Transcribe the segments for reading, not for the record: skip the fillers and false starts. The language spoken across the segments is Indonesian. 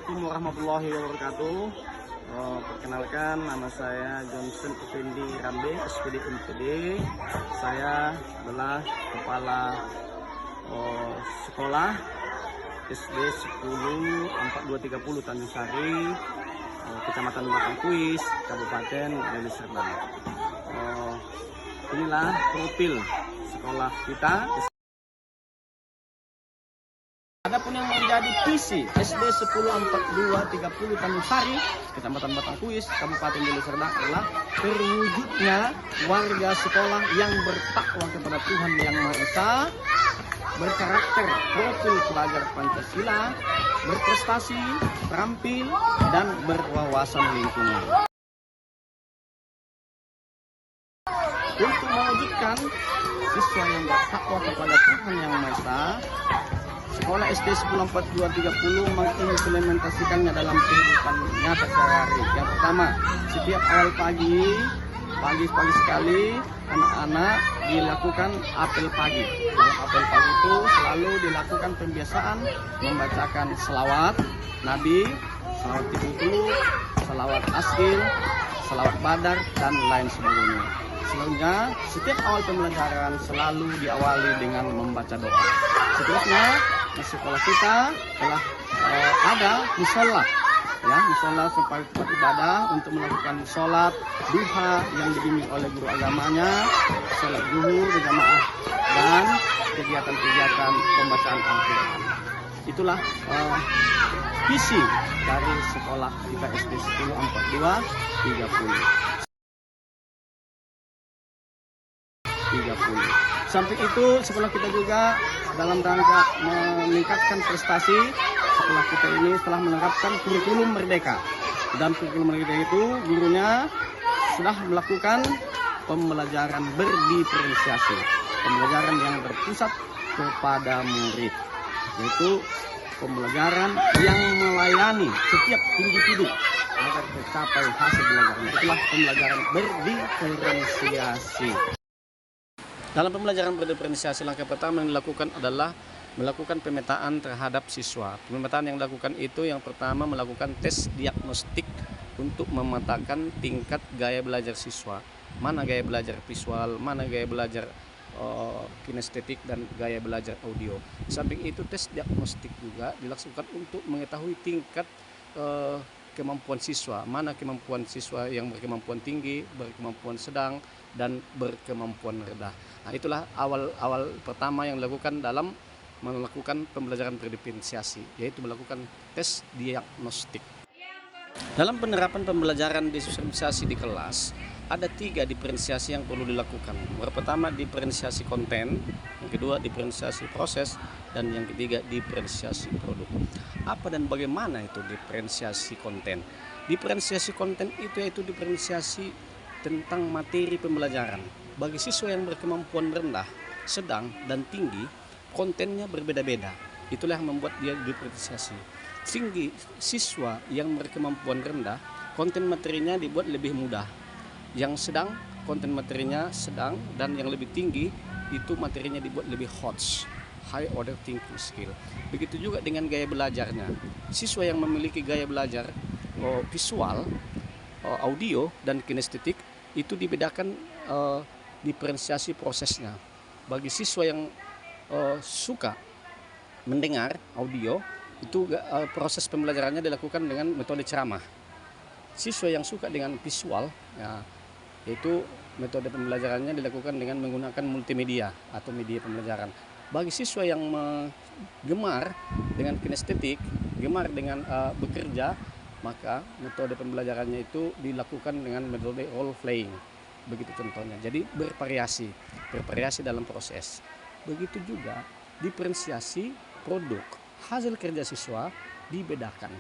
Assalamualaikum warahmatullahi wabarakatuh. Perkenalkan, nama saya Johnson Effendi Rambe, SPD MPD. Saya adalah kepala sekolah SD 10 4230 Tanjung Sari, Kecamatan Batangkuis, Kabupaten Deli Serdang. Inilah profil sekolah kita. Adapun yang menjadi visi SD 104230 Tanjung Sari, Kecamatan Batangkuis, Kabupaten Deli Serdang adalah terwujudnya warga sekolah yang bertakwa kepada Tuhan Yang Maha Esa, berkarakter profil pelajar Pancasila, berprestasi, terampil, dan berwawasan lingkungan. Untuk mewujudkan siswa yang bertakwa kepada Tuhan Yang Maha Esa, Sekolah SD 104230 mengimplementasikannya dalam kehidupan nyata sehari-hari. Yang pertama, setiap awal pagi sekali, anak-anak dilakukan apel pagi. Dalam apel pagi itu selalu dilakukan pembiasaan membacakan selawat Nabi, selawat Tidur, selawat Askil, selawat Badar, dan lain sebagainya. Selanjutnya, setiap awal pembelajaran selalu diawali dengan membaca doa. Seterusnya, di sekolah kita telah ada musola, ya, musola supaya tempat ibadah untuk melakukan sholat duha yang dibimbing oleh guru agamanya, sholat zuhur berjamaah, dan kegiatan-kegiatan pembacaan Al-Quran. Itulah visi dari sekolah kita SD 104230. Samping itu, sekolah kita juga dalam rangka meningkatkan prestasi, sekolah kita ini telah menerapkan kurikulum merdeka. Dan kurikulum merdeka itu gurunya sudah melakukan pembelajaran berdiferensiasi, pembelajaran yang terpusat kepada murid, yaitu pembelajaran yang melayani setiap individu agar tercapai hasil belajarnya. Itulah pembelajaran berdiferensiasi. Dalam pembelajaran berdiferensiasi, langkah pertama yang dilakukan adalah melakukan pemetaan terhadap siswa. Pemetaan yang dilakukan itu yang pertama melakukan tes diagnostik untuk memetakan tingkat gaya belajar siswa. Mana gaya belajar visual, mana gaya belajar kinestetik, dan gaya belajar audio. Samping itu, tes diagnostik juga dilakukan untuk mengetahui tingkat kemampuan siswa, mana kemampuan siswa yang berkemampuan tinggi, berkemampuan sedang, dan berkemampuan rendah. Nah, itulah awal pertama yang dilakukan dalam melakukan pembelajaran berdiferensiasi, yaitu melakukan tes diagnostik. Dalam penerapan pembelajaran diferensiasi di kelas, ada 3 diferensiasi yang perlu dilakukan. Yang pertama, diferensiasi konten, yang kedua diferensiasi proses, dan yang ketiga diferensiasi produk. Apa dan bagaimana itu diferensiasi konten? Diferensiasi konten itu yaitu diferensiasi tentang materi pembelajaran. Bagi siswa yang berkemampuan rendah, sedang, dan tinggi, kontennya berbeda-beda. Itulah yang membuat dia diferensiasi. Tinggi siswa yang berkemampuan rendah, konten materinya dibuat lebih mudah. Yang sedang, konten materinya sedang, dan yang lebih tinggi itu materinya dibuat lebih hot, high order thinking skill. Begitu juga dengan gaya belajarnya. Siswa yang memiliki gaya belajar visual, audio, dan kinestetik itu dibedakan diferensiasi prosesnya. Bagi siswa yang suka mendengar audio, itu proses pembelajarannya dilakukan dengan metode ceramah. Siswa yang suka dengan visual, ya, yaitu metode pembelajarannya dilakukan dengan menggunakan multimedia atau media pembelajaran. Bagi siswa yang gemar dengan kinestetik, gemar dengan bekerja, maka metode pembelajarannya itu dilakukan dengan metode role playing. Begitu contohnya. Jadi bervariasi dalam proses. Begitu juga diferensiasi produk. Hasil kerja siswa dibedakan.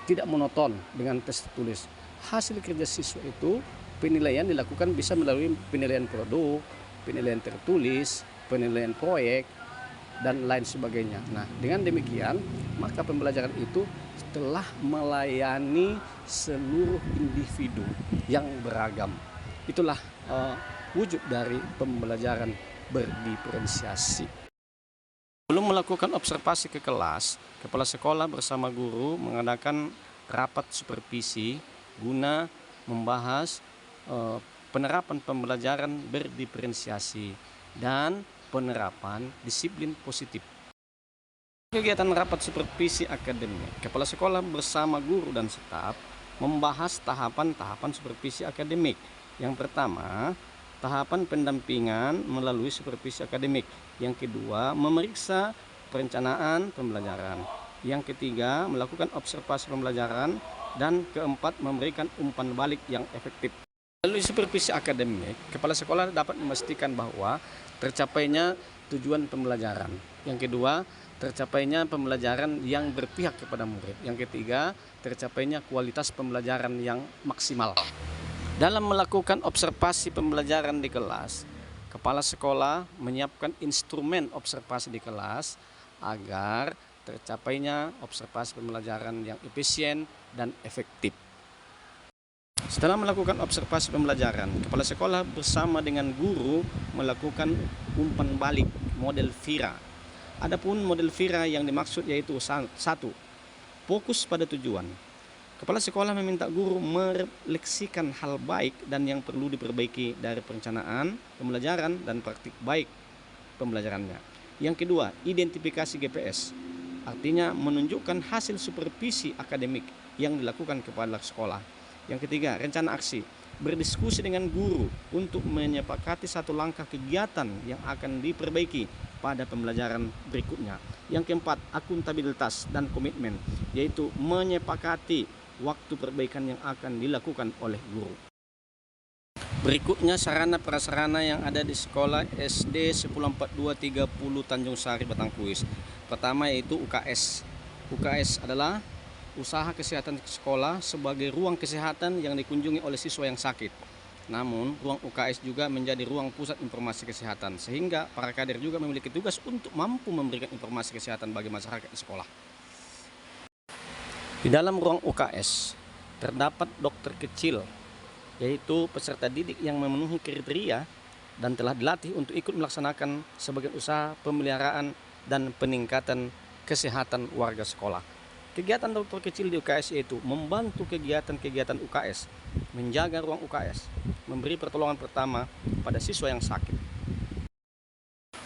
Tidak monoton dengan tes tulis. Hasil kerja siswa itu penilaian dilakukan bisa melalui penilaian produk, penilaian tertulis, penilaian proyek, dan lain sebagainya. Nah, dengan demikian, maka pembelajaran itu telah melayani seluruh individu yang beragam. Itulah wujud dari pembelajaran berdiferensiasi. Belum melakukan observasi ke kelas, kepala sekolah bersama guru mengadakan rapat supervisi guna membahas penerapan pembelajaran berdiferensiasi dan penerapan disiplin positif. Kegiatan rapat supervisi akademik, kepala sekolah bersama guru dan staf membahas tahapan-tahapan supervisi akademik. Yang pertama, tahapan pendampingan melalui supervisi akademik. Yang kedua, memeriksa perencanaan pembelajaran. Yang ketiga, melakukan observasi pembelajaran. Dan keempat, memberikan umpan balik yang efektif. Melalui supervisi akademik, kepala sekolah dapat memastikan bahwa tercapainya tujuan pembelajaran. Yang kedua, tercapainya pembelajaran yang berpihak kepada murid. Yang ketiga, tercapainya kualitas pembelajaran yang maksimal. Dalam melakukan observasi pembelajaran di kelas, kepala sekolah menyiapkan instrumen observasi di kelas agar tercapainya observasi pembelajaran yang efisien dan efektif. Setelah melakukan observasi pembelajaran, kepala sekolah bersama dengan guru melakukan umpan balik model VIRA. Adapun model VIRA yang dimaksud yaitu 1. Fokus pada tujuan. Kepala sekolah meminta guru merefleksikan hal baik dan yang perlu diperbaiki dari perencanaan, pembelajaran, dan praktik baik pembelajarannya. Yang kedua, identifikasi GPS. Artinya menunjukkan hasil supervisi akademik yang dilakukan kepala sekolah. Yang ketiga, rencana aksi. Berdiskusi dengan guru untuk menyepakati satu langkah kegiatan yang akan diperbaiki pada pembelajaran berikutnya. Yang keempat, akuntabilitas dan komitmen, yaitu menyepakati waktu perbaikan yang akan dilakukan oleh guru. Berikutnya sarana prasarana yang ada di sekolah SD 104230 Tanjung Sari Batangkuis. Pertama yaitu UKS. UKS adalah usaha kesehatan sekolah sebagai ruang kesehatan yang dikunjungi oleh siswa yang sakit. Namun, ruang UKS juga menjadi ruang pusat informasi kesehatan, sehingga para kader juga memiliki tugas untuk mampu memberikan informasi kesehatan bagi masyarakat di sekolah. Di dalam ruang UKS terdapat dokter kecil, yaitu peserta didik yang memenuhi kriteria dan telah dilatih untuk ikut melaksanakan sebagian usaha pemeliharaan dan peningkatan kesehatan warga sekolah. Kegiatan dokter kecil di UKS yaitu membantu kegiatan-kegiatan UKS, menjaga ruang UKS, memberi pertolongan pertama pada siswa yang sakit.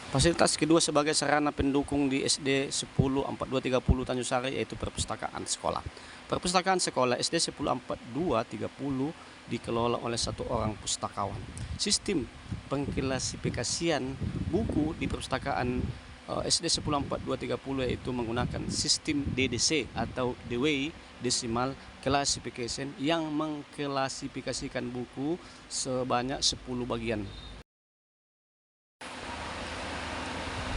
Fasilitas kedua sebagai sarana pendukung di SD 104230 Tanjung Sari yaitu perpustakaan sekolah. Perpustakaan sekolah SD 104230 dikelola oleh satu orang pustakawan. Sistem pengklasifikasian buku di perpustakaan SD 104230 yaitu menggunakan sistem DDC atau Dewey Decimal Classification yang mengklasifikasikan buku sebanyak 10 bagian.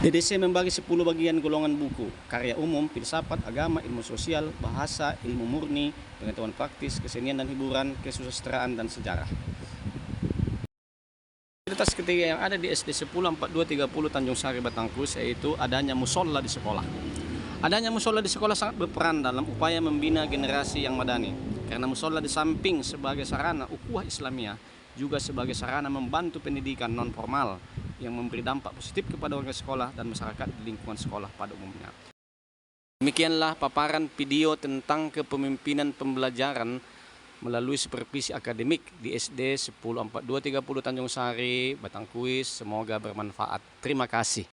DDC membagi 10 bagian golongan buku: karya umum, filsafat, agama, ilmu sosial, bahasa, ilmu murni, pengetahuan praktis, kesenian dan hiburan, kesusastraan, dan sejarah. Fasilitas ketiga yang ada di SD 104230 Tanjung Sari Batangkuis yaitu adanya musola di sekolah. Adanya musola di sekolah sangat berperan dalam upaya membina generasi yang madani, karena musola di samping sebagai sarana ukhuwah Islamiyah juga sebagai sarana membantu pendidikan non formal yang memberi dampak positif kepada warga sekolah dan masyarakat di lingkungan sekolah pada umumnya. Demikianlah paparan video tentang kepemimpinan pembelajaran melalui supervisi akademik di SD 104230 Tanjung Sari Batangkuis. Semoga bermanfaat. Terima kasih.